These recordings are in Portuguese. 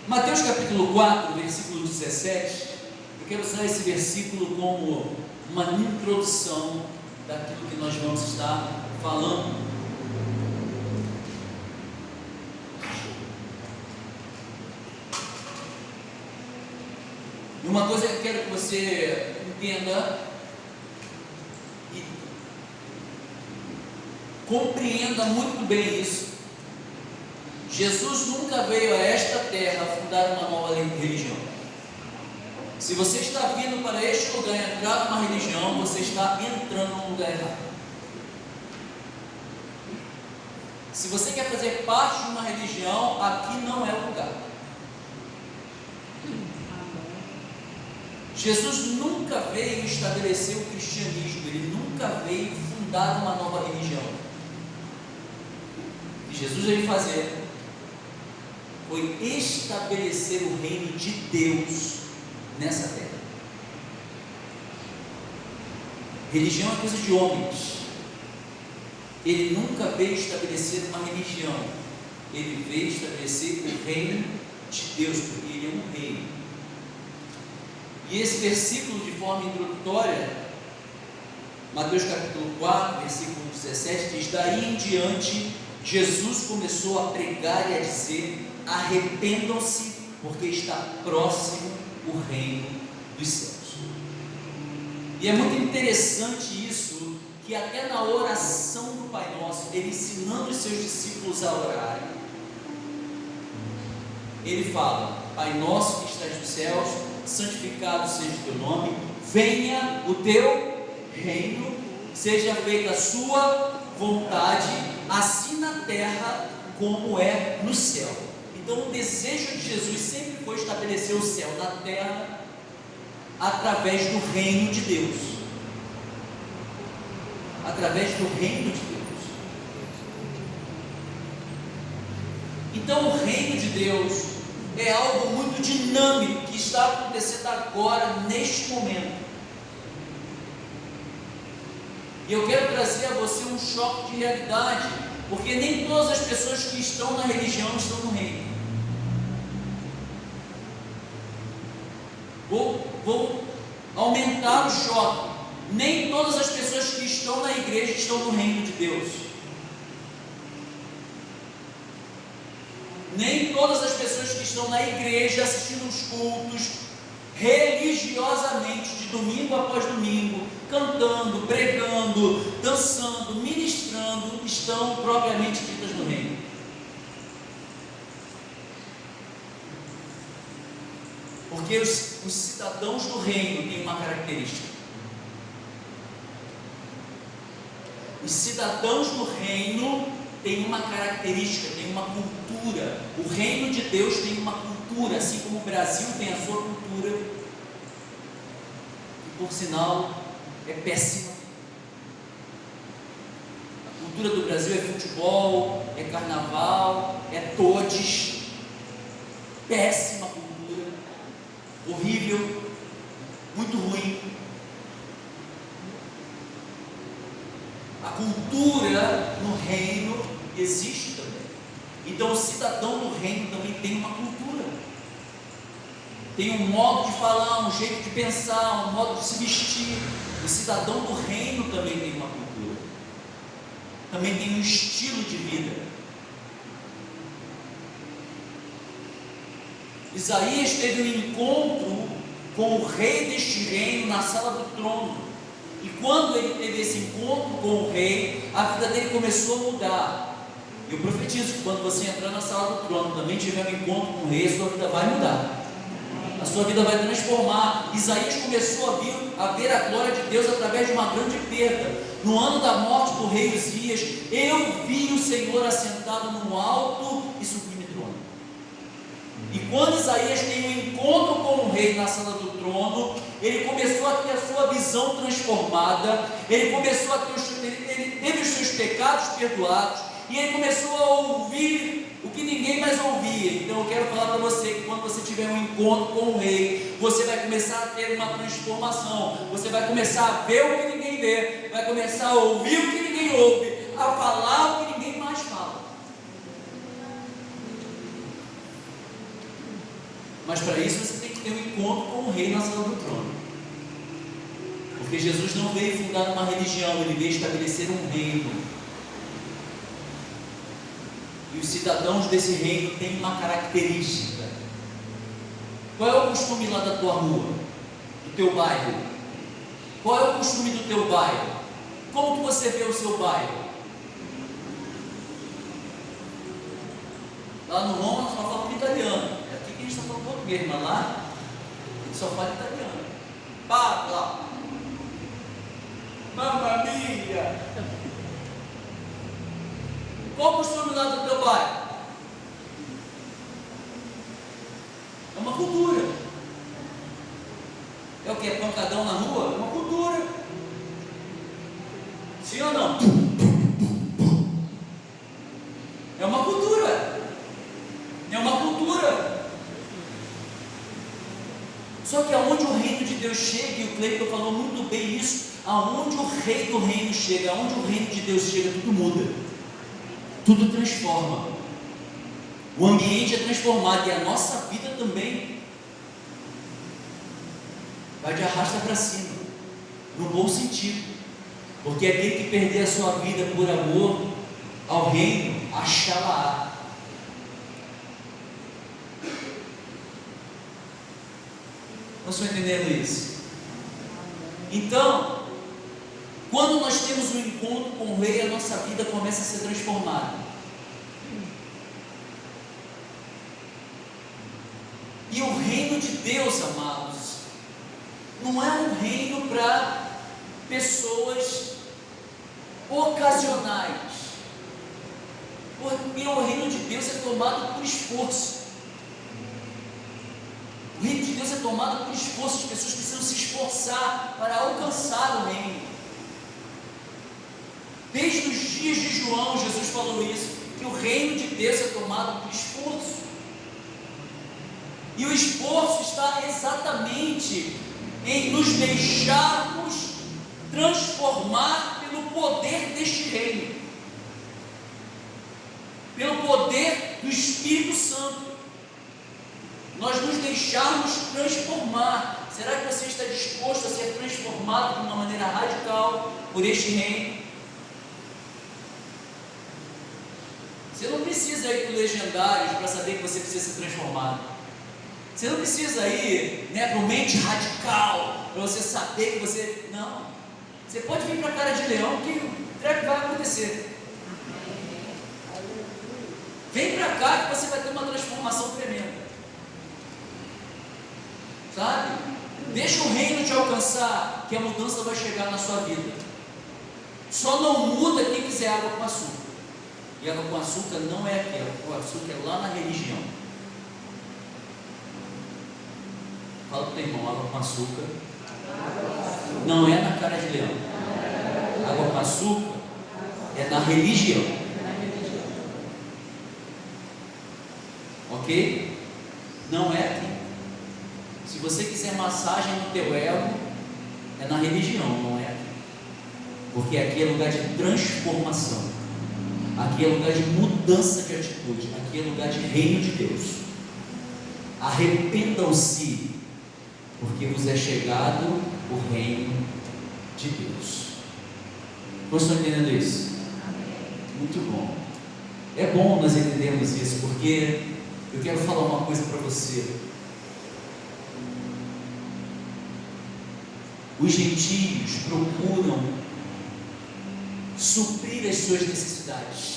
Mateus capítulo 4, versículo 17, eu quero usar esse versículo como uma introdução daquilo que nós vamos estar falando. E uma coisa que eu quero que você entenda e compreenda muito bem isso: Jesus nunca veio a esta terra fundar uma nova religião. Se você está vindo para este lugar e entrar numa religião, você está entrando num lugar errado. Se você quer fazer parte de uma religião, aqui não é o lugar. Jesus nunca veio estabelecer o cristianismo, ele nunca veio fundar uma nova religião. O que Jesus veio fazer foi estabelecer o reino de Deus nessa terra. Religião é coisa de homens. Ele nunca veio estabelecer uma religião, ele veio estabelecer o reino de Deus, porque ele é um rei. E esse versículo, de forma introdutória, Mateus capítulo 4, versículo 17, diz: daí em diante, Jesus começou a pregar e a dizer: arrependam-se, porque está próximo o reino dos céus. E é muito interessante isso, que até na oração do Pai Nosso, ele ensinando os seus discípulos a orarem, ele fala: Pai Nosso que estás nos céus, santificado seja o teu nome, venha o teu reino, seja feita a sua vontade, assim na terra como é no céu. Então o desejo de Jesus sempre foi estabelecer o céu na terra através do reino de Deus. Através do reino de Deus. Então o reino de Deus é algo muito dinâmico que está acontecendo agora, neste momento. E eu quero trazer a você um choque de realidade, porque nem todas as pessoas que estão na religião estão no reino. Vou aumentar o choque. Nem todas as pessoas que estão na igreja estão no reino de Deus. Nem todas as pessoas que estão na igreja assistindo os cultos religiosamente, de domingo após domingo, cantando, pregando, dançando, ministrando, estão propriamente ditas no reino. Porque os cidadãos do reino têm uma característica. Os cidadãos do reino têm uma característica, têm uma cultura. O reino de Deus tem uma cultura, assim como o Brasil tem a sua cultura, que por sinal é péssima. A cultura do Brasil é futebol, é carnaval, é todes. Péssima cultura, horrível, muito ruim. A cultura no reino existe também. Então o cidadão do reino também tem uma cultura, tem um modo de falar, um jeito de pensar, um modo de se vestir. O cidadão do reino também tem uma cultura, também tem um estilo de vida. Isaías teve um encontro com o rei deste reino na sala do trono. E quando ele teve esse encontro com o rei, a vida dele começou a mudar. Eu profetizo que quando você entrar na sala do trono, também tiver um encontro com o rei, a sua vida vai mudar. A sua vida vai transformar. Isaías começou a ver a glória de Deus através de uma grande perda. No ano da morte do rei Uzias, eu vi o Senhor assentado num alto e sublime trono. E quando Isaías tem um encontro com o rei na sala do trono, ele começou a ter a sua visão transformada, ele teve os seus pecados perdoados, e ele começou a ouvir o que ninguém mais ouvia. Então eu quero falar para você que quando você tiver um encontro com o rei, você vai começar a ter uma transformação, você vai começar a ver o que ninguém vê, vai começar a ouvir o que ninguém ouve, a falar o que ninguém mais fala. encontro com o rei na sala do trono. Porque Jesus não veio fundar uma religião, ele veio estabelecer um reino. E os cidadãos desse reino têm uma característica. Qual é o costume lá da tua rua, do teu bairro? Qual é o costume do teu bairro? Como que você vê o seu bairro? Lá no Roma só fala italiano. É aqui que a gente está falando português, mas lá a gente só fala italiano. Parla! Mamma mia! Qual o costume lá do teu bairro? É uma cultura. É o que? É pancadão na rua? É uma cultura. Sim ou não? É uma cultura. É uma cultura. Só que aonde o reino de Deus chega, e o Cleiton falou muito bem isso, aonde o rei do reino chega, aonde o reino de Deus chega, tudo muda. Tudo transforma. O ambiente é transformado e a nossa vida também vai de arrasta para cima, no bom sentido. Porque aquele que perder a sua vida por amor ao reino, achá-la-á. Não estou entendendo isso? Então, quando nós temos um encontro com o rei, a nossa vida começa a ser transformada. E o reino de Deus, amados, não é um reino para pessoas ocasionais. Porque o reino de Deus é tomado por esforço. O reino de Deus é tomado por esforço. As pessoas precisam se esforçar para alcançar o reino. Desde os dias de João, Jesus falou isso, que o reino de Deus é tomado por esforço. E o esforço está exatamente em nos deixarmos transformar pelo poder deste reino, pelo poder do Espírito Santo. Nós nos deixarmos transformar. Será que você está disposto a ser transformado de uma maneira radical por este reino? Você não precisa ir para o Legendários para saber que você precisa ser transformado. Você não precisa ir, para o Mente Radical para você saber que você... Não. Você pode vir para a Cara de Leão que o treco vai acontecer. Vem para cá que você vai ter uma transformação tremenda. Sabe? Deixa o reino te alcançar, que a mudança vai chegar na sua vida. Só não muda quem quiser água com açúcar. E água com açúcar não é aquela, o açúcar é lá na religião. Fala para o teu irmão, água com açúcar não é na Cara de Leão. Água com açúcar é na religião. Ok? Não é aqui. Se você quiser massagem no teu ego, é na religião, não é aqui. Porque aqui é lugar de transformação. Aqui é lugar de mudança de atitude. Aqui é lugar de reino de Deus. Arrependam-se, porque vos é chegado o reino de Deus. Vocês estão entendendo isso? Muito bom. É bom nós entendermos isso, porque eu quero falar uma coisa para você. Os gentios procuram suprir as suas necessidades.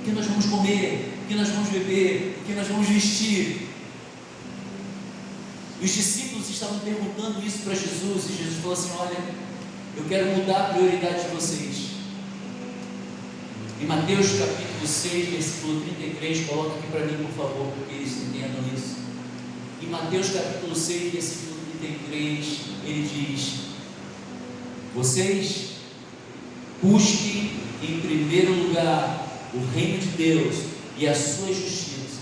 O que nós vamos comer? O que nós vamos beber? O que nós vamos vestir? E os discípulos estavam perguntando isso para Jesus, e Jesus falou assim: olha, eu quero mudar a prioridade de vocês. Em Mateus capítulo 6, versículo 33, coloca aqui para mim, por favor, porque eles entendam isso. Em Mateus capítulo 6, versículo 33, ele diz: vocês busquem em primeiro lugar o reino de Deus e a sua justiça,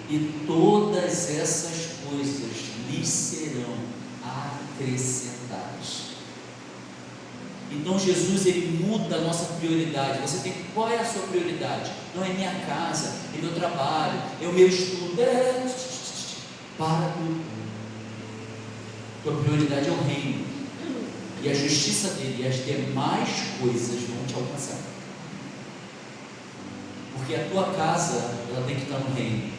e todas essas coisas lhes serão acrescentadas. Então Jesus, ele muda a nossa prioridade. Você tem, qual é a sua prioridade? Não é minha casa, é meu trabalho, é o meu estudo. Para tudo. Tua prioridade é o reino e a justiça dele, e as demais coisas vão te alcançar. Porque a tua casa, ela tem que estar no reino,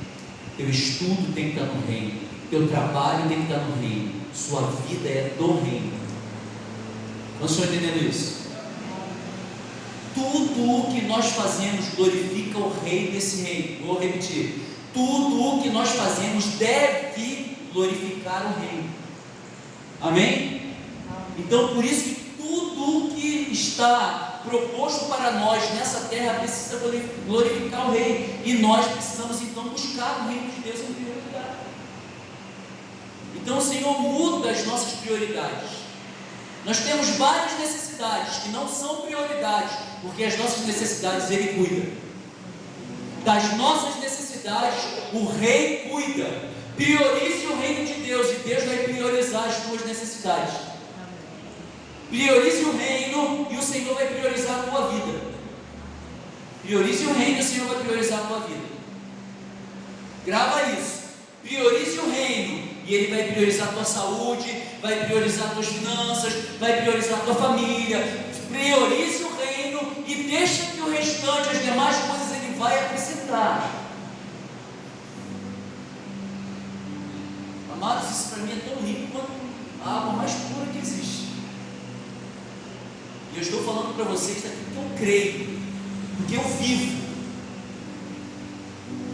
teu estudo tem que estar no reino, teu trabalho tem que estar no reino, sua vida é do reino. Não estou entendendo isso? Tudo o que nós fazemos glorifica o rei desse reino. Vou repetir: tudo o que nós fazemos deve glorificar o reino. Amém? Então, por isso que tudo o que está proposto para nós nessa terra precisa glorificar o rei, e nós precisamos então buscar o reino de Deus em primeiro lugar. Então o Senhor muda as nossas prioridades. Nós temos várias necessidades que não são prioridades, porque as nossas necessidades Ele cuida. Das nossas necessidades o rei cuida. Priorize o reino de Deus e Deus vai priorizar as tuas necessidades. Priorize o reino e o Senhor vai priorizar a tua vida. Priorize o reino e o Senhor vai priorizar a tua vida. Grava isso. Priorize o reino e Ele vai priorizar a tua saúde, vai priorizar as tuas finanças, vai priorizar a tua família. Priorize o reino e deixa que o restante, as demais coisas, Ele vai acrescentar. Amados, isso para mim é tão rico quanto a água mais pura que existe. E eu estou falando para vocês daqui que eu creio, porque eu vivo.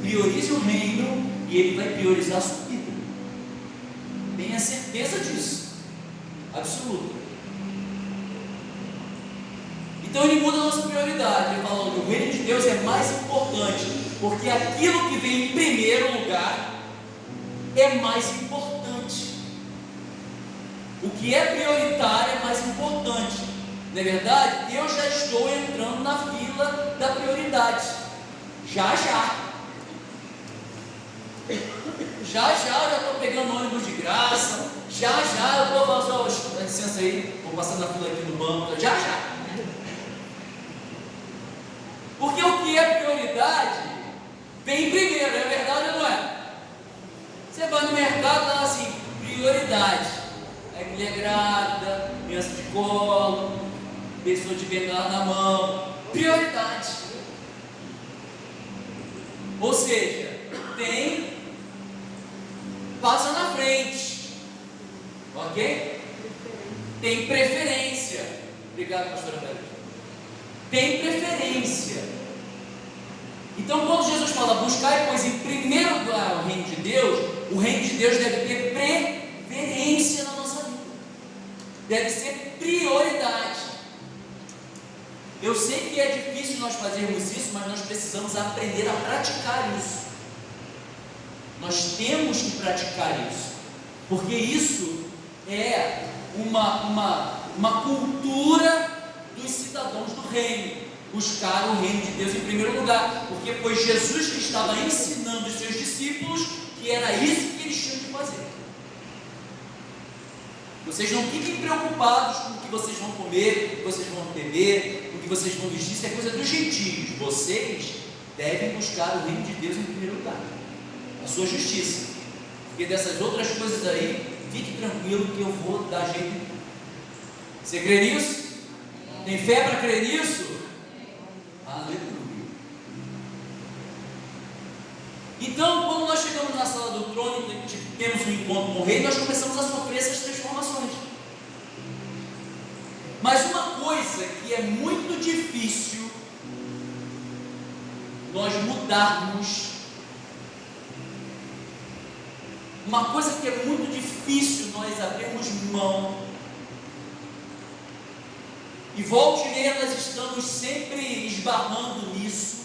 Priorize o reino e Ele vai priorizar a sua vida. Tenha certeza disso, absoluta. Então Ele muda a nossa prioridade. Ele fala que o reino de Deus é mais importante, porque aquilo que vem em primeiro lugar é mais importante. O que é prioritário é mais importante. Não é verdade? Eu já estou entrando na fila da prioridade. Já eu estou pegando ônibus de graça. Já eu estou falando, dá licença aí, vou passar na fila aqui no banco. Já. Porque o que é prioridade vem primeiro, é verdade ou não é? Você vai no mercado, tá assim, prioridade. Aí mulher grávida, criança de colo, pessoa de bengala na mão, prioridade. Ou seja, passa na frente, ok? Tem preferência. Obrigado, pastora Bela. Tem preferência. Então, quando Jesus fala buscar, pois em primeiro lugar o reino de Deus, o reino de Deus deve ter preferência na nossa vida, deve ser prioridade. Eu sei que é difícil nós fazermos isso, mas nós precisamos aprender a praticar isso. Nós temos que praticar isso, porque isso é uma cultura dos cidadãos do reino. Buscar o reino de Deus em primeiro lugar, porque foi Jesus que estava ensinando os seus discípulos que era isso que eles tinham que fazer. Vocês não fiquem preocupados com o que vocês vão comer, o que vocês vão beber, o que vocês vão vestir, isso é coisa dos gentios. Vocês devem buscar o reino de Deus em primeiro lugar, a sua justiça, porque dessas outras coisas aí, fique tranquilo que eu vou dar jeito. Você crê nisso? Tem fé para crer nisso? Aleluia. Então, quando nós chegamos na sala do trono e temos um encontro com o rei, nós começamos a sofrer essas transformações. Mas uma coisa que é muito difícil nós mudarmos, uma coisa que é muito difícil nós abrirmos mão, e volta e meia nós estamos sempre esbarrando nisso,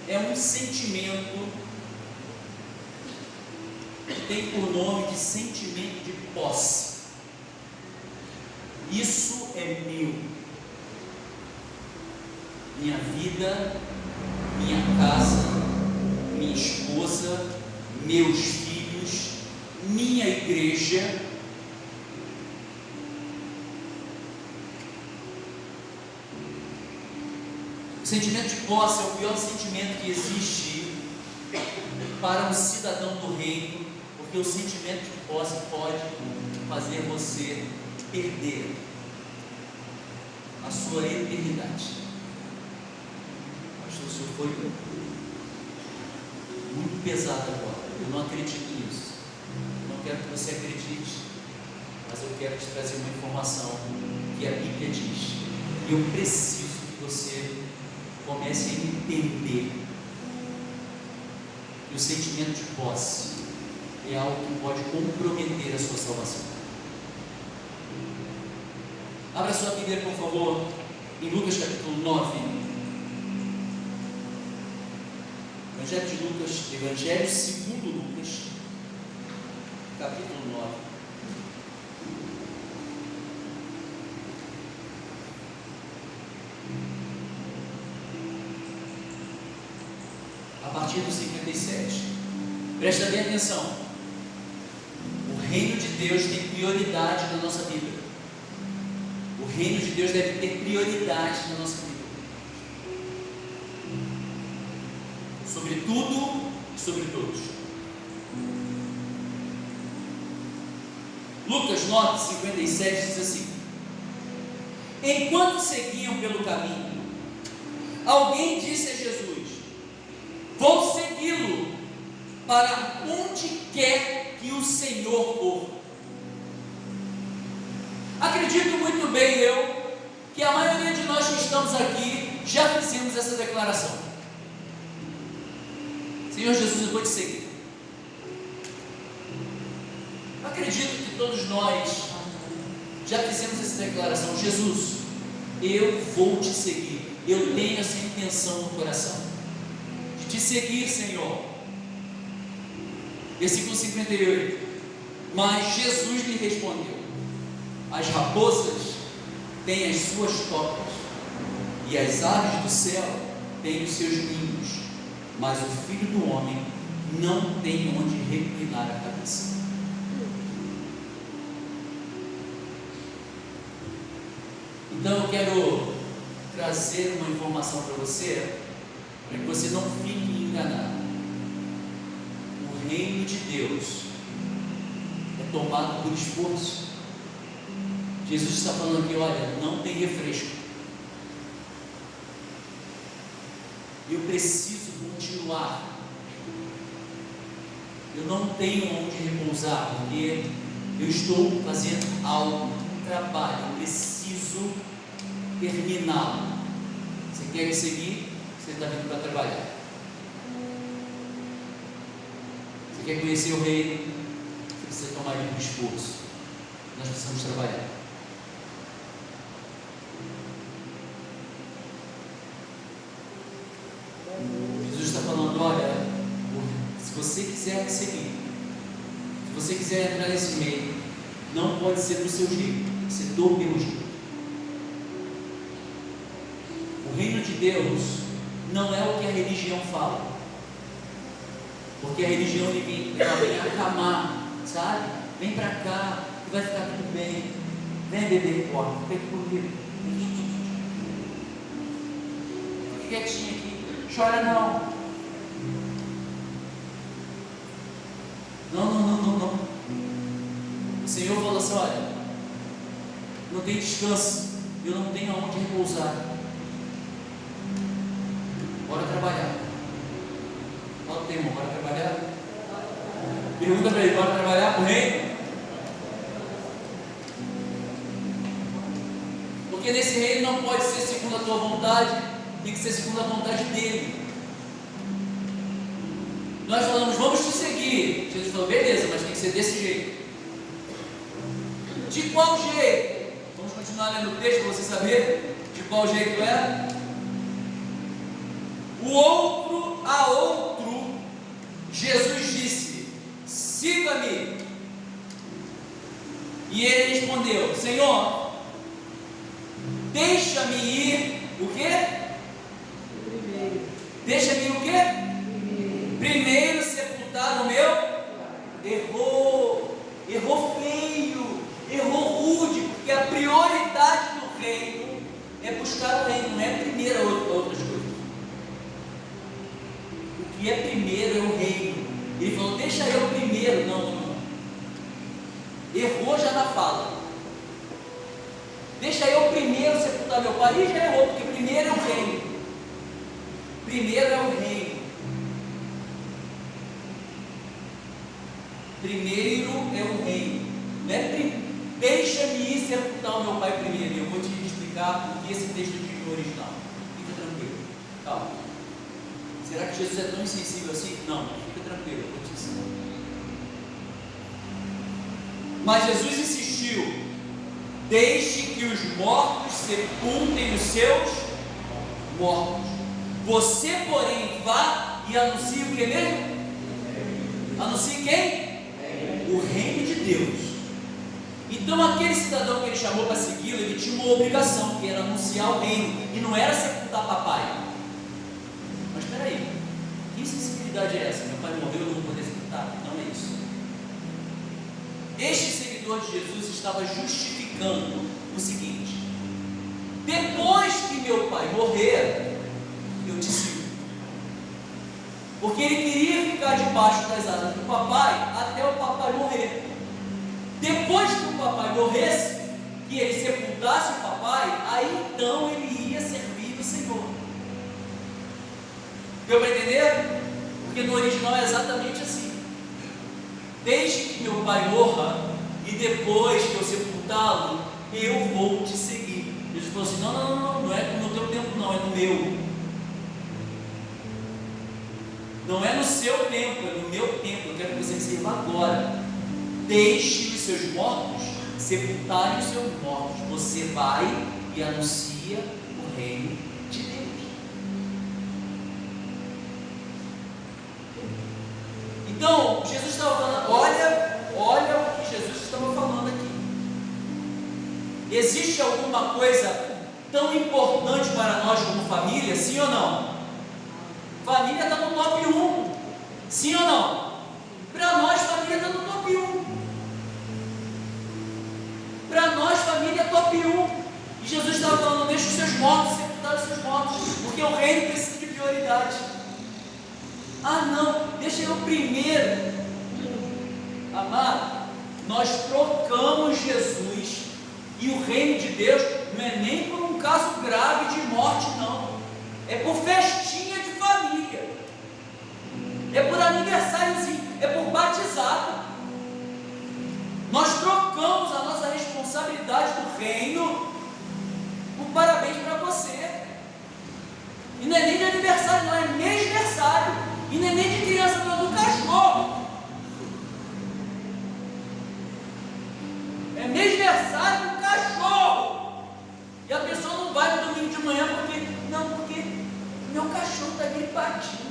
é um sentimento que tem por nome de sentimento de posse. Isso é meu, minha vida, minha casa, minha esposa, meus filhos, minha igreja. O sentimento de posse é o pior sentimento que existe para um cidadão do reino, Porque o sentimento de posse pode fazer você perder a sua eternidade. Pastor, o senhor foi muito pesado agora. Eu não acredito nisso. Não quero que você acredite, mas eu quero te trazer uma informação que a Bíblia diz. E eu preciso que você comece a entender que o sentimento de posse é algo que pode comprometer a sua salvação. Abra sua Bíblia, por favor, em Lucas capítulo 9. Evangelho de Lucas, Evangelho segundo Lucas, capítulo 9. A partir do 57. Presta bem atenção. O reino de Deus tem prioridade na nossa vida. O reino de Deus deve ter prioridade na nossa vida. Sobre tudo e sobre todos. Lucas 9, 57 diz assim: enquanto seguiam pelo caminho, alguém disse a Jesus: vou segui-lo para onde quer que o Senhor for. Acredito muito bem eu que a maioria de nós que estamos aqui já fizemos essa declaração: Senhor Jesus, eu vou te seguir. Acredito que todos nós já fizemos essa declaração: Jesus, eu vou te seguir. Eu tenho essa intenção no coração de te seguir, Senhor. Versículo 58. Mas Jesus lhe respondeu: as raposas têm as suas tocas, e as aves do céu têm os seus ninhos, mas o Filho do Homem não tem onde reclinar a cabeça. Então eu quero trazer uma informação para você, para que você não fique enganado. O reino de Deus é tomado por esforço. Jesus está falando aqui: olha, não tem refresco. Eu preciso continuar. Eu não tenho onde repousar, porque eu estou fazendo algo, um trabalho. Eu preciso terminá-lo. Você quer me seguir? Você está vindo para trabalhar. Você quer conhecer o reino? Você precisa tomar um esforço. Nós precisamos trabalhar. Jesus está falando: olha, se você quiser me seguir, se você quiser entrar nesse meio, não pode ser do seu jeito, tem que ser do meu jeito. O reino de Deus não é o que a religião fala, porque a religião ela vem acamar, sabe? Vem para cá, que vai ficar tudo bem. Vem beber copo, fica aqui comigo. Fica quietinho aqui. Chora não. Não. O Senhor falou assim: olha, não tem descanso, eu não tenho aonde repousar. Bora trabalhar. Fala o teu irmão: bora trabalhar. Pergunta para ele: bora trabalhar para o reino? Porque nesse reino não pode ser segundo a tua vontade, tem que ser segundo a vontade dele. Nós falamos: vamos te seguir. Jesus falou: beleza, mas tem que ser desse jeito. De qual jeito? Vamos continuar lendo o texto para você saber de qual jeito é. O outro a outro, Jesus disse: siga-me. E ele respondeu: Senhor, deixa-me ir. O quê? Deixa-me ir o quê? Primeiro sepultar o meu. Errou feio, errou rude, porque a prioridade do reino é buscar o reino, não é primeiro outras coisas. O que é primeiro é o reino. Ele falou: deixa eu primeiro. Não. Errou já na fala. Deixa eu primeiro sepultar meu pai. E já errou, porque primeiro é o reino. Primeiro é o reino. Primeiro é o reino. Não é deixa-me ir sepultar o meu pai primeiro. Eu vou te explicar o que esse texto diz no original. Fica tranquilo. Calma. Será que Jesus é tão insensível assim? Não, fica tranquilo, eu vou te ensinar. Mas Jesus insistiu: deixe que os mortos sepultem os seus mortos. Você, porém, vá e anuncie o que mesmo? Anuncie quem? O reino de Deus. Então aquele cidadão que ele chamou para segui-lo, ele tinha uma obrigação, que era anunciar o reino, e não era sepultar papai. Mas espera aí, que sensibilidade é essa? Meu pai morreu, eu não vou poder sepultar? Não é isso. Este seguidor de Jesus estava justificando o seguinte: depois que meu pai morrer, eu te sigo. Porque ele queria ficar debaixo das asas do papai até o papai morrer. Depois que o papai morresse, que ele sepultasse o papai, aí então ele ia servir o Senhor. Deu para entender? Porque no original é exatamente assim: deixe que meu pai morra, e depois que eu sepultá-lo, eu vou te seguir. Jesus falou assim: não é no teu tempo, não, é no meu. Não é no seu tempo, é no meu tempo. Eu quero que você sirva agora. Deixe os seus mortos sepultarem os seus mortos. Você vai e anuncia o reino de Deus. Então, Jesus estava falando, olha o que Jesus estava falando aqui. Existe alguma coisa tão importante para nós como família, sim ou não? Família está no top 1, sim ou não? Para nós, família está no top 1. Para nós, família é top 1. E Jesus estava falando: deixa os seus mortos sepultar os seus mortos, porque o reino precisa de prioridade. Ah, não, deixa eu primeiro. Amado, nós trocamos Jesus, e o reino de Deus não é nem por um caso grave de morte, não. É por festinha de família, é por aniversáriozinho, é por batizado. Nós trocamos a nossa responsabilidade do reino por parabéns para você. E não é nem de aniversário, não, é mêsversário. E não é nem de criança, não, é do cachorro. É mêsversário do cachorro. E a pessoa não vai no domingo de manhã porque meu cachorro está gripadinho.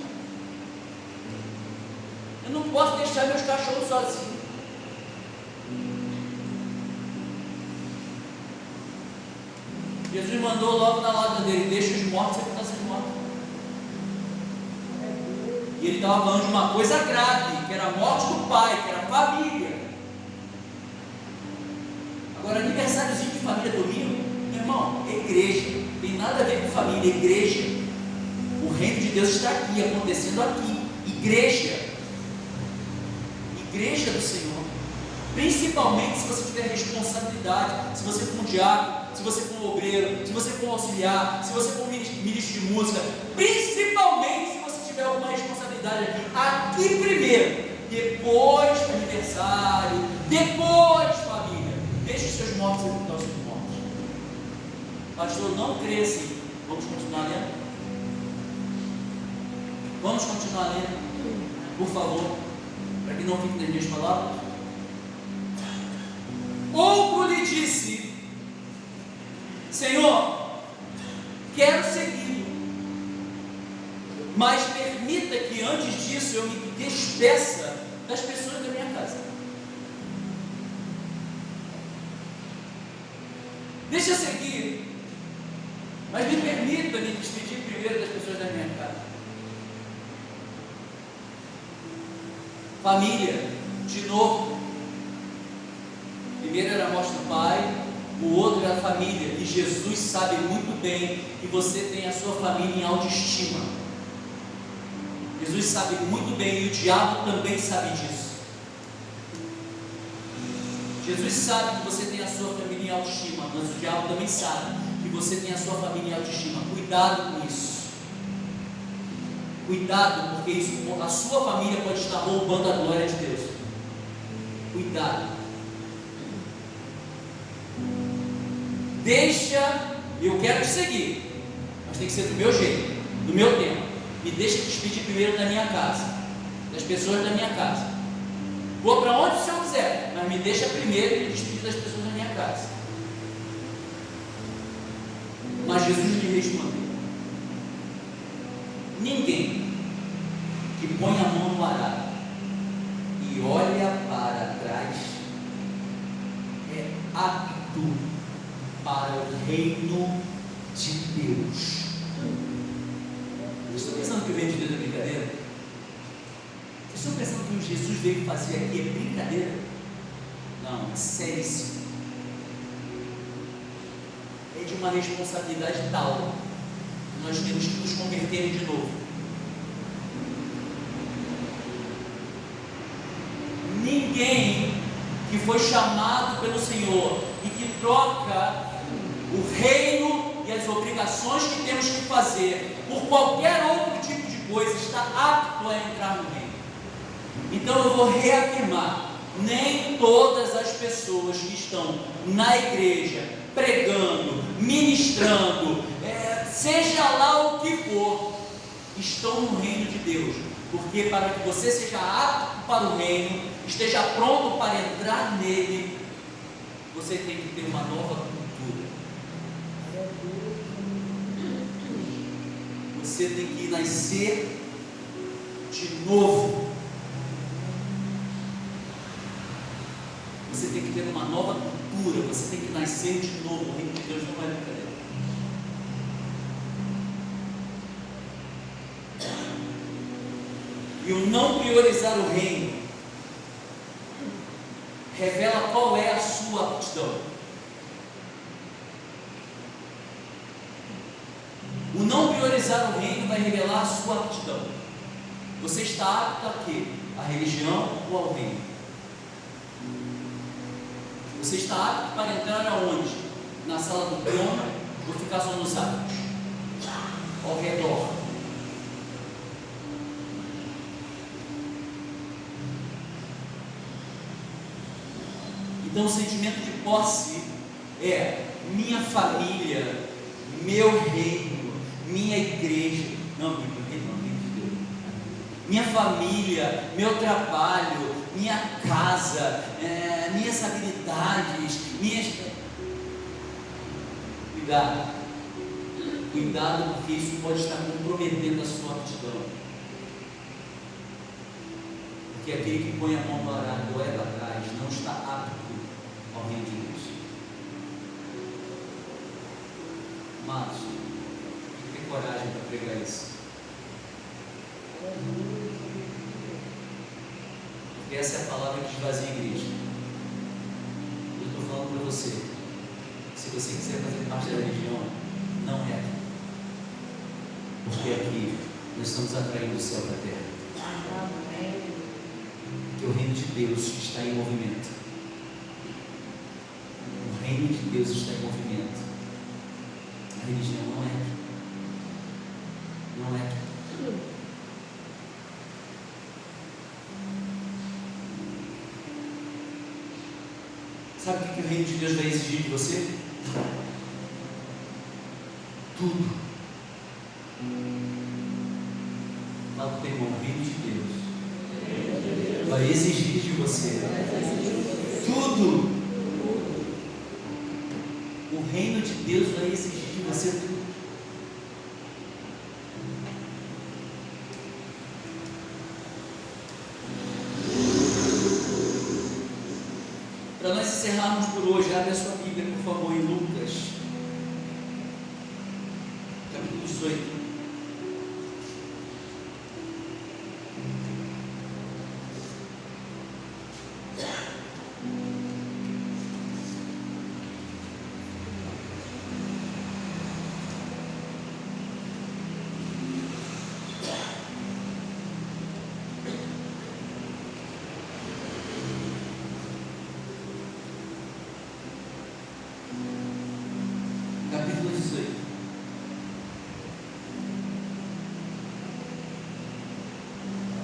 Eu não posso deixar meus cachorros sozinhos. Jesus mandou logo na lata dele: deixa os mortos sepultar seus mortos. E ele estava falando de uma coisa grave, que era a morte do pai, que era a família. Agora, aniversáriozinho de família domingo, meu irmão, é igreja, tem nada a ver com família, é igreja. O reino de Deus está aqui, acontecendo aqui. Igreja do Senhor. Principalmente se você tiver responsabilidade, se você for um diácono, se você for um obreiro, se você for um auxiliar, se você for um ministro de música, principalmente se você tiver alguma responsabilidade aqui primeiro, depois aniversário, depois família. Deixe os seus mortos sepultar os seus mortos. Pastor, não crê assim. Vamos continuar lendo? Vamos continuar lendo, por favor, para que não fique nas minhas palavras. Outro lhe disse: Senhor, quero segui-lo, mas permita que antes disso eu me despeça das pessoas da minha casa. Deixa eu seguir, mas me permita me despedir primeiro das pessoas da minha casa. Família, de novo. Primeiro era a morte do pai, o outro era a família. E Jesus sabe muito bem que você tem a sua família em autoestima. Jesus sabe muito bem, e o diabo também sabe disso. Jesus sabe que você tem a sua família em autoestima, mas o diabo também sabe que você tem a sua família em autoestima. Cuidado com isso. Cuidado, porque isso, a sua família pode estar roubando a glória de Deus. Cuidado. Deixa, eu quero te seguir, mas tem que ser do meu jeito, do meu tempo. Me deixa despedir primeiro da minha casa, das pessoas da minha casa. Vou para onde o Senhor quiser, mas me deixa primeiro me despedir das pessoas da minha casa. Mas Jesus lhe respondeu: ninguém que põe a mão no arado e olha para trás é apto para o reino de Deus. Vocês estão pensando que o reino de Deus é brincadeira? Vocês estão pensando que o que Jesus veio fazer aqui é brincadeira? Não, é seríssimo. É de uma responsabilidade tal que nós temos que nos converter de novo. Ninguém que foi chamado pelo Senhor e que troca o reino e as obrigações que temos que fazer por qualquer outro tipo de coisa está apto a entrar no reino. Então eu vou reafirmar: nem todas as pessoas que estão na igreja pregando, ministrando, seja lá o que for, estão no reino de Deus. Porque para que você seja apto para o reino, esteja pronto para entrar nele, você tem que ter uma nova cultura. Você tem que nascer de novo. Você tem que ter uma nova cultura. Você tem que nascer de novo. O reino de Deus não é brincadeira. E o não priorizar o reino revela qual é a sua aptidão. O não priorizar o reino vai revelar a sua aptidão. Você está apto a quê? A religião ou ao reino? Você está apto para entrar aonde? Na sala do trono ou ficar só nos atos? Ao redor. Então o sentimento de posse é minha família, meu reino, minha igreja. Não, meu reino não, reino de Deus. Minha família, meu trabalho, minha casa, minhas habilidades, Cuidado. Cuidado, porque isso pode estar comprometendo a sua aptidão. Porque aquele que põe a mão no arado e olha para trás não está apto ao reino de Deus. Amados, tem que ter coragem para pregar isso. Porque essa é a palavra que esvazia a igreja. Eu estou falando para você. Se você quiser fazer parte da religião, não é aqui. Porque aqui nós estamos atraindo o céu para a terra. Porque o reino de Deus está em movimento. O reino de Deus está em movimento. A religião não é aqui. Não é aqui. Sabe o que o reino de Deus vai exigir de você? Tudo. Fala para o teu irmão: o reino de Deus vai exigir de você tudo. O reino de Deus vai exigir de você tudo. Para nós encerrarmos por hoje, abre a sua Bíblia, por favor, em Lucas, capítulo 18.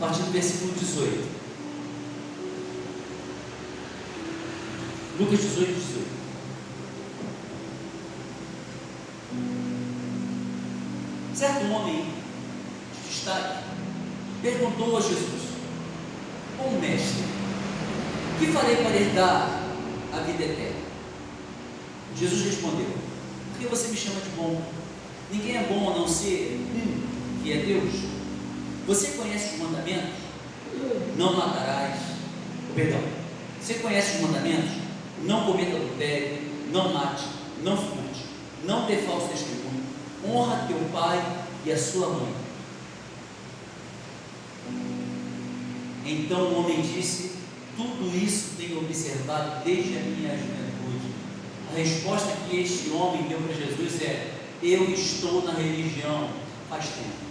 partir do versículo 18. Lucas 18. Certo homem de destaque perguntou a Jesus: bom mestre, o que farei para herdar a vida eterna? Jesus respondeu: por que você me chama de bom? Ninguém é bom a não ser que é Deus. Você conhece os mandamentos? Não matarás. Perdão. Você conhece os mandamentos? Não cometa adultério, não mate, não furte, não dê falso testemunho, honra teu pai e a sua mãe. Então o homem disse: tudo isso tenho observado desde a minha juventude. A resposta que este homem deu para Jesus é: eu estou na religião faz tempo,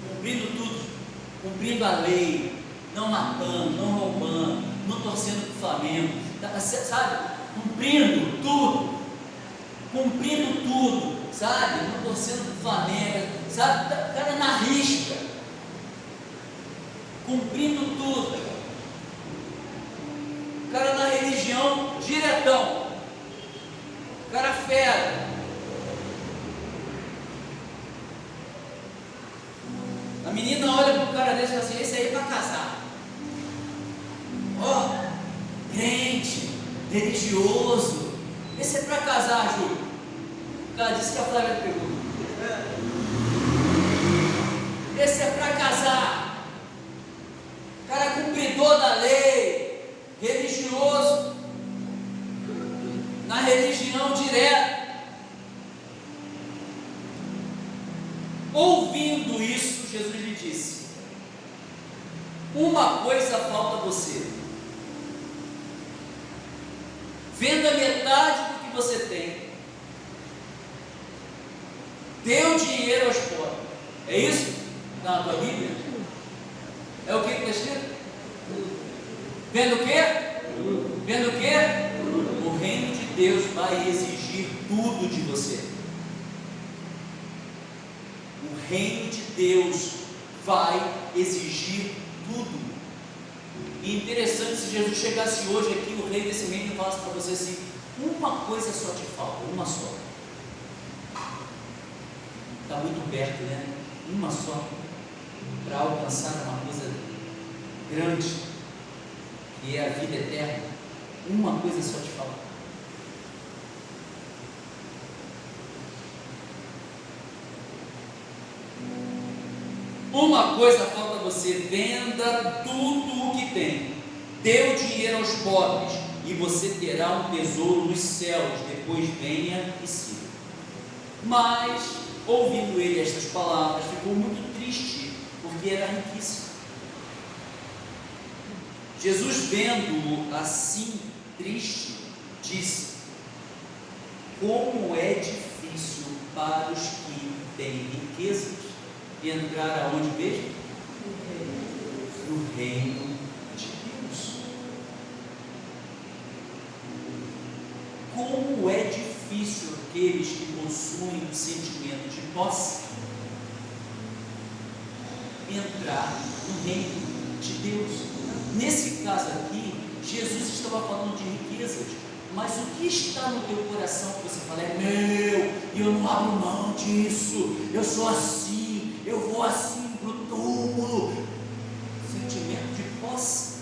cumprindo tudo, cumprindo a lei, não matando, não roubando, não torcendo para o Flamengo, sabe? Cumprindo tudo, sabe? Não torcendo para o Flamengo, sabe? Cara na risca, cumprindo tudo, cara na religião diretão, cara fera. A menina olha para o cara desse e fala assim: esse aí é para casar. Ó, crente, religioso, esse é para casar, Júlio. O cara disse que a Flávia pegou. Esse é para casar. Cara cumpridor da lei, religioso, na religião direta. Ouvindo isso, Jesus lhe disse: uma coisa falta a você. Venda metade do que você tem, dê o dinheiro aos pobres. É isso? Está na tua Bíblia? É o que está escrito? Vendo o quê? Vendo o quê? O reino de Deus vai exigir tudo de você. O reino de Deus vai exigir tudo. E interessante, se Jesus chegasse hoje aqui, o rei desse reino, e falasse para você assim: uma coisa só te falta, uma só. Está muito perto, né? Uma só, para alcançar uma coisa grande, que é a vida eterna. Uma coisa só te falta. Uma coisa falta a você: venda tudo o que tem, dê o dinheiro aos pobres, e você terá um tesouro nos céus. Depois venha e siga. Mas, ouvindo ele estas palavras, ficou muito triste, porque era riquíssimo. Jesus, vendo-o assim triste, disse: como é difícil para os que têm riquezas entrar aonde mesmo? No reino de Deus. Como é difícil aqueles que possuem o sentimento de posse entrar no reino de Deus. Nesse caso aqui, Jesus estava falando de riquezas, mas o que está no teu coração que você fala: é meu, e eu não abro mão disso, eu sou assim, eu vou assim para o túmulo. Sentimento de posse.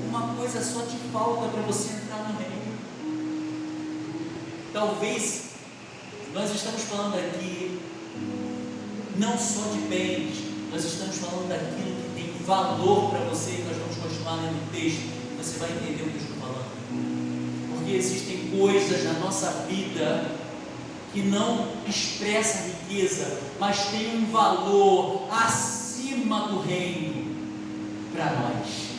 Uma coisa só te falta para você entrar no reino. Talvez nós estamos falando aqui não só de bens, nós estamos falando daquilo que tem valor para você, e nós vamos continuar lendo o texto, você vai entender o que eu estou falando. Porque existem coisas na nossa vida que não expressam riqueza, mas tem um valor acima do reino para nós.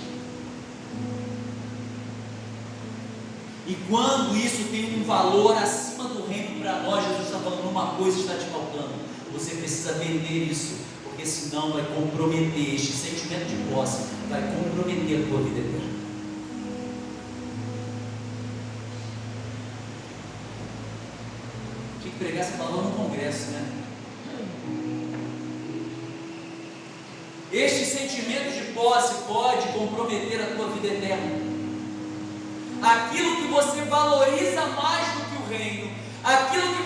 E quando isso tem um valor acima do reino para nós, Jesus está falando: uma coisa está te faltando, você precisa vender isso, porque senão vai comprometer, este sentimento de posse vai comprometer a tua vida eterna. Tinha que pregar essa palavra no congresso, né? Este sentimento de posse pode comprometer a tua vida eterna. Aquilo que você valoriza mais do que o reino, aquilo que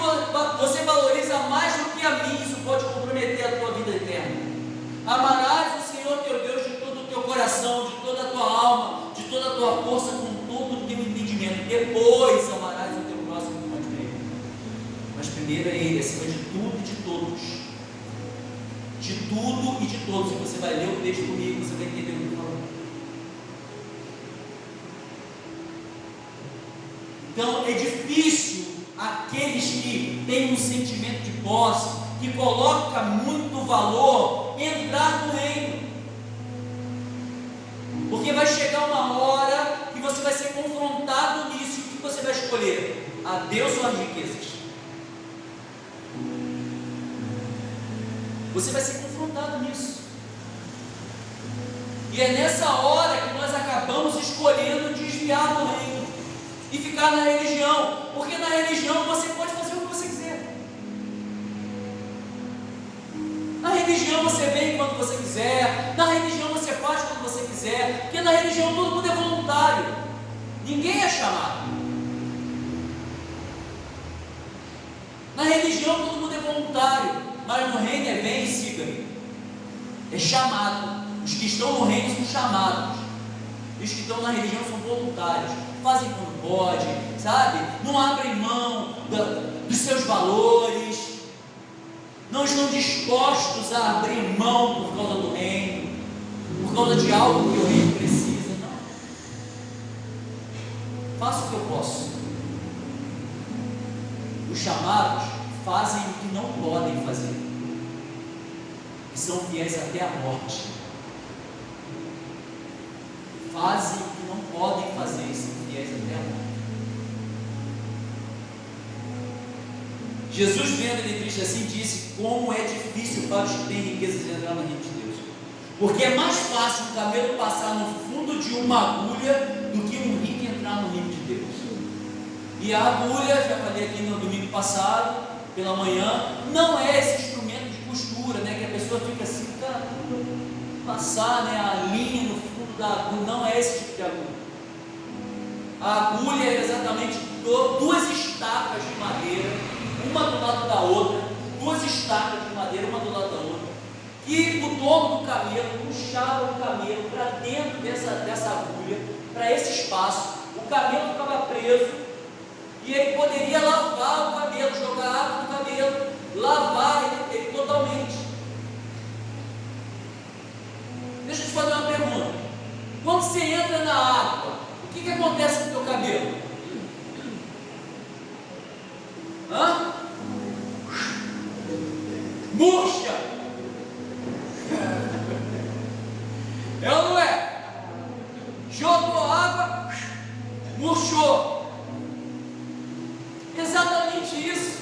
você valoriza mais do que a mim, isso pode comprometer a tua vida eterna. Amarás o Senhor teu Deus de todo o teu coração, de toda a tua alma, de toda a tua força, com todo o teu entendimento. Depois amarás o teu próximo como a ti mesmo. Mas primeiro é Ele, acima de tudo e de todos. De tudo e de todos. E você vai ler o texto comigo, você vai entender o que eu estou falando. Então é difícil aqueles que têm um sentimento de posse, que coloca muito valor, entrar no reino. Porque vai chegar uma hora que você vai ser confrontado nisso. E o que você vai escolher? A Deus ou as riquezas? Você vai ser confrontado nisso. E é nessa hora que nós acabamos escolhendo desviar do reino e ficar na religião, porque na religião você pode fazer o que você quiser. Na religião você vem quando você quiser, na religião você faz quando você quiser, porque na religião todo mundo é voluntário, ninguém é chamado. Na religião todo mundo é voluntário, mas no reino é vem e siga-me. É chamado. Os que estão no reino são chamados. E os que estão na religião são voluntários. Fazem quando pode, sabe? Não abrem mão dos seus valores. Não estão dispostos a abrir mão por causa do reino, por causa de algo que o reino precisa. Não. Faço o que eu posso. Os chamados fazem o que não podem fazer, e são fiéis até a morte. Fazem o que não podem fazer e são fiéis até a morte. Jesus, vendo ele triste assim, disse: como é difícil para os que têm riquezas entrar no reino de Deus. Porque é mais fácil um camelo passar no fundo de uma agulha do que um rico entrar no reino de Deus. E a agulha, já falei aqui no domingo passado, pela manhã, não é esse instrumento de costura, né, que a pessoa fica assim, passar, né, a linha no fundo da agulha. Não é esse tipo de agulha. A agulha é exatamente duas estacas de madeira, uma do lado da outra, duas estacas de madeira, uma do lado da outra, que o dono do camelo puxava o camelo para dentro dessa agulha, para esse espaço. O camelo ficava preso e ele poderia lavar o camelo, jogar água no camelo, lavar ele totalmente. Deixa eu te fazer uma pergunta. Quando você entra na água, o que acontece com o teu cabelo? Murcha! É ou não é? Jogou água, murchou. Exatamente isso.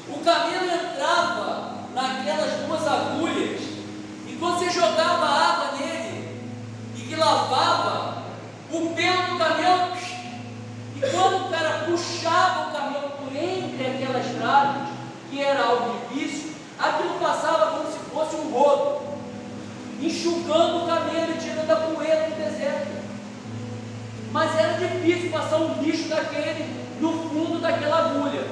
O camelo entrava naquelas duas agulhas, e quando você jogava água nele e que lavava, o pelo do camelo, e quando o cara puxava o camelo por entre aquelas traves, que era algo difícil, aquilo passava como se fosse um rodo, enxugando o camelo e tirando a poeira do deserto. Mas era difícil passar um lixo daquele no fundo daquela agulha.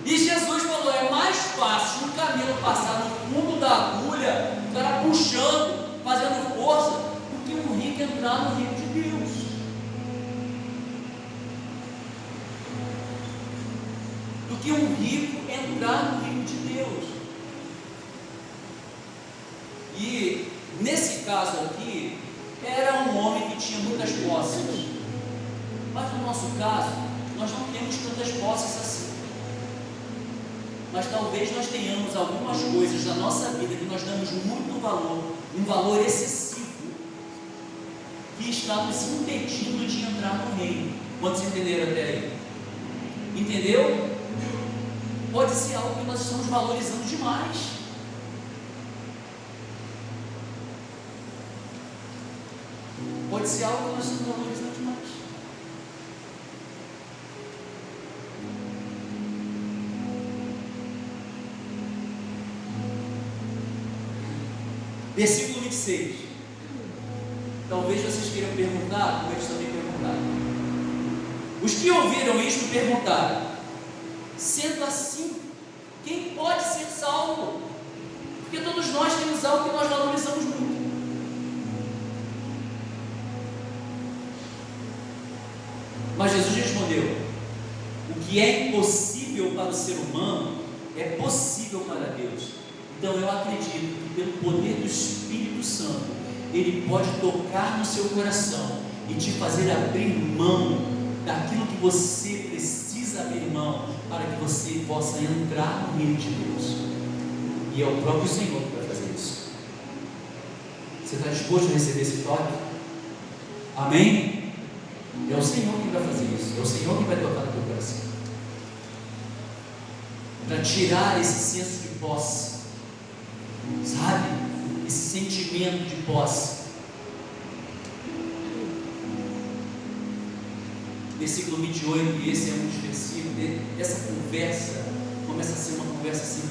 E Jesus falou: é mais fácil um camelo passar no fundo da agulha, o cara puxando, fazendo força, do que um rico entrar no reino de Deus. Do que um rico entrar no reino de Deus. E nesse caso aqui, era um homem que tinha muitas posses. Mas no nosso caso, nós não temos tantas posses assim. Mas talvez nós tenhamos algumas coisas da nossa vida que nós damos muito valor, um valor excessivo, que está nos impedindo de entrar no reino. Quantos entenderam até aí? Entendeu? Pode ser algo que nós estamos valorizando demais. Pode ser algo que nós estamos valorizando demais. Versículo 26. Talvez vocês queiram perguntar, como eles também perguntaram. Os que ouviram isto perguntaram: sendo assim, quem pode ser salvo? Porque todos nós temos algo que nós valorizamos muito. Mas Jesus respondeu: o que é impossível para o ser humano é possível para Deus. Então eu acredito que pelo poder do Espírito Santo, Ele pode tocar no seu coração e te fazer abrir mão daquilo que você precisa abrir mão, para que você possa entrar no reino de Deus. E é o próprio Senhor que vai fazer isso. Você está disposto a receber esse toque? Amém? É o Senhor que vai fazer isso. É o Senhor que vai tocar no teu coração, para tirar esse senso de posse, sabe? Esse sentimento de posse. Versículo 28, e esse é um dos versículos. Essa conversa começa a ser uma conversa assim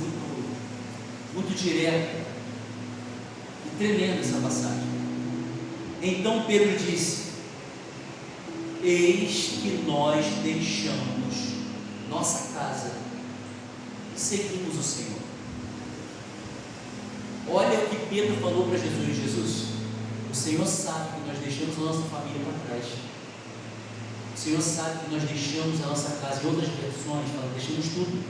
muito direta e tremenda, essa passagem. Então Pedro disse: eis que nós deixamos nossa casa e seguimos o Senhor. Olha o que Pedro falou para Jesus: Jesus, o Senhor sabe que nós deixamos a nossa família para trás. O Senhor sabe que nós deixamos a nossa casa. Em outras versões falam: deixamos tudo.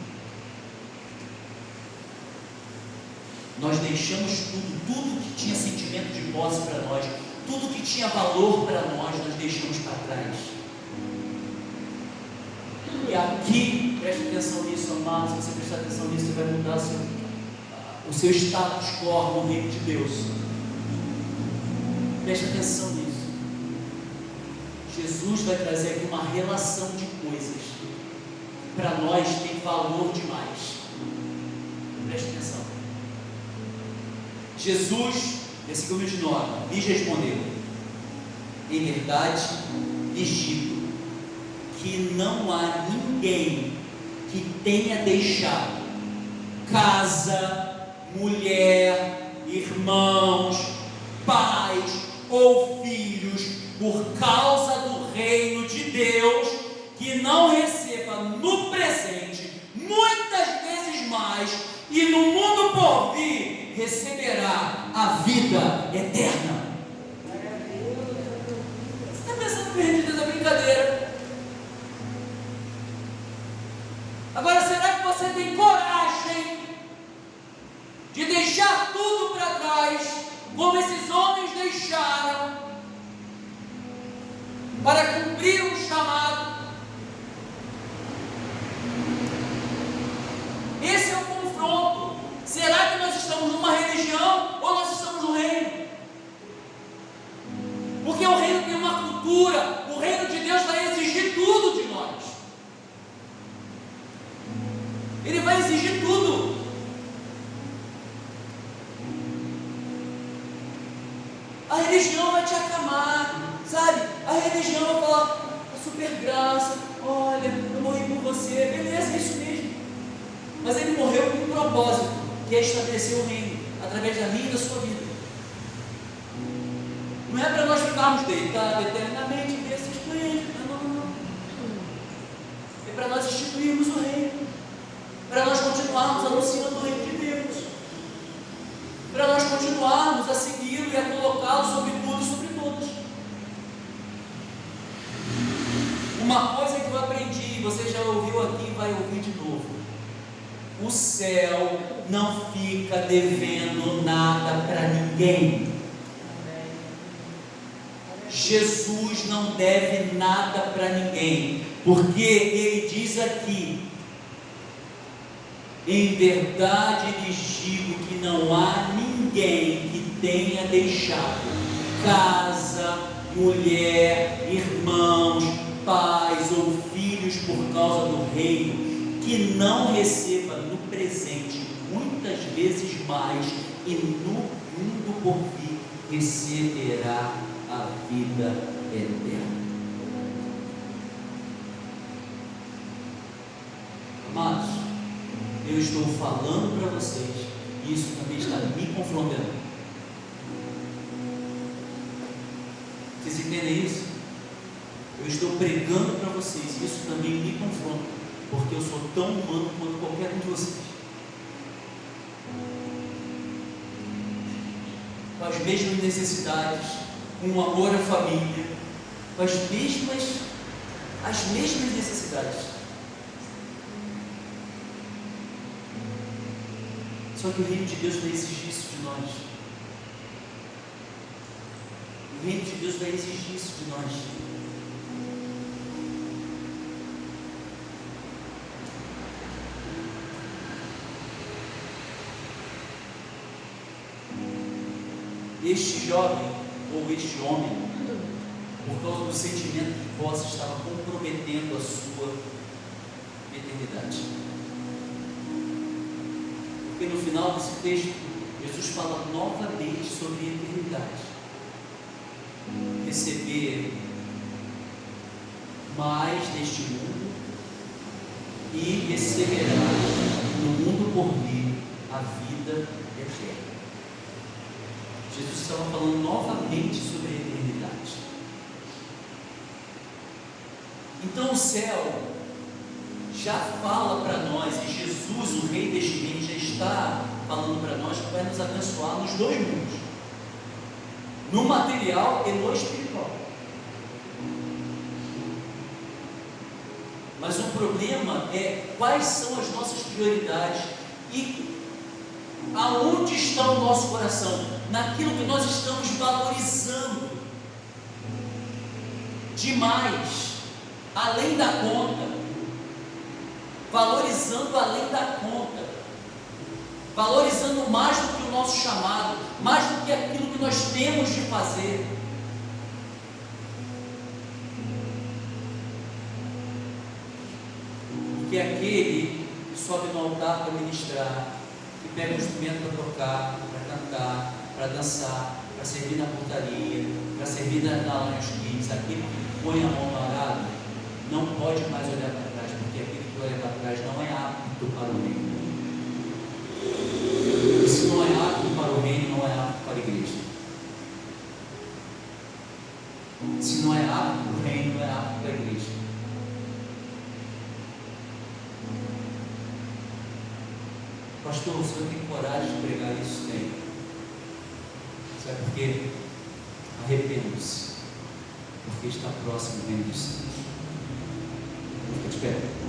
Nós deixamos tudo que tinha sentimento de posse para nós, tudo que tinha valor para nós deixamos para trás. E aqui, preste atenção nisso, amado. Se você prestar atenção nisso, você vai mudar o seu status quo no reino de Deus. Preste atenção nisso. Jesus vai trazer aqui uma relação de coisas que para nós tem valor demais. Preste atenção. Jesus, versículo 29, lhes respondeu: em verdade lhes digo que não há ninguém que tenha deixado casa, mulher, irmãos, pais ou filhos por causa do reino de Deus, que não receba no presente muitas vezes mais, e no mundo por vir receberá a vida eterna. Você está pensando que o reino de Deus é brincadeira? Agora, será que você tem coragem de deixar tudo para trás, como esses homens deixaram, para cumprir um chamado? Esse é o confronto. Será que nós estamos numa religião ou nós estamos no reino? Porque o reino tem uma cultura. O reino de Deus vai exigir tudo de nós. Ele vai exigir tudo. A religião vai te acamar, sabe? A religião vai falar: super graça, olha, eu morri por você, beleza, é isso mesmo. Mas ele morreu com um propósito, que é estabelecer o reino, através da minha e da sua vida. Não é para nós ficarmos deitados eternamente desses doentes, não. É para nós instituirmos o reino, para nós continuarmos anunciando o reino de Deus, para nós continuarmos a segui-lo e a colocá-lo sobre tudo e sobre todos. Uma coisa que eu aprendi, você já ouviu aqui e vai ouvir de novo: o céu não fica devendo nada para ninguém. Jesus não deve nada para ninguém, porque ele diz aqui: em verdade lhes digo que não há ninguém que tenha deixado casa, mulher, irmãos, pais ou filhos por causa do reino, que não receba no presente muitas vezes mais, e no mundo por vir receberá a vida eterna. Amados, eu estou falando para vocês, e isso também está me confrontando. Vocês entendem isso? Eu estou pregando para vocês, isso também me confronta, porque eu sou tão humano quanto qualquer um de vocês. Com as mesmas necessidades, com o amor à família, com as mesmas necessidades. Só que o reino de Deus vai exigir isso de nós. O reino de Deus vai exigir isso de nós. Este jovem, ou este homem, por causa do sentimento de posse, estava comprometendo a sua eternidade. Porque no final desse texto, Jesus fala novamente sobre a eternidade. Receber mais deste mundo e receberá no mundo por vir a vida eterna. Jesus estava falando novamente sobre a eternidade. Então o céu já fala para nós, e Jesus, o Rei deste reino, já está falando para nós que vai nos abençoar nos dois mundos, no material e no espiritual. Mas o problema é quais são as nossas prioridades e aonde está o nosso coração, naquilo que nós estamos valorizando demais, além da conta, valorizando além da conta, valorizando mais do que o nosso chamado, mais do que aquilo que nós temos de fazer. Porque aquele que sobe no altar para ministrar, que pega um instrumento para tocar, para cantar, para dançar, para servir na portaria, para servir na Lions Kids, aquele que põe a mão no arado, não pode mais olhar para trás, porque aquele que olha para trás não é apto para o reino. E se não é apto para o reino, não é apto para a igreja. Se não é apto para o reino, não é apto para a igreja. Pastor, o senhor tem coragem de pregar isso? Tem. Sabe por quê? Arrependa-se, porque está próximo do reino dos céus. Fica de pé.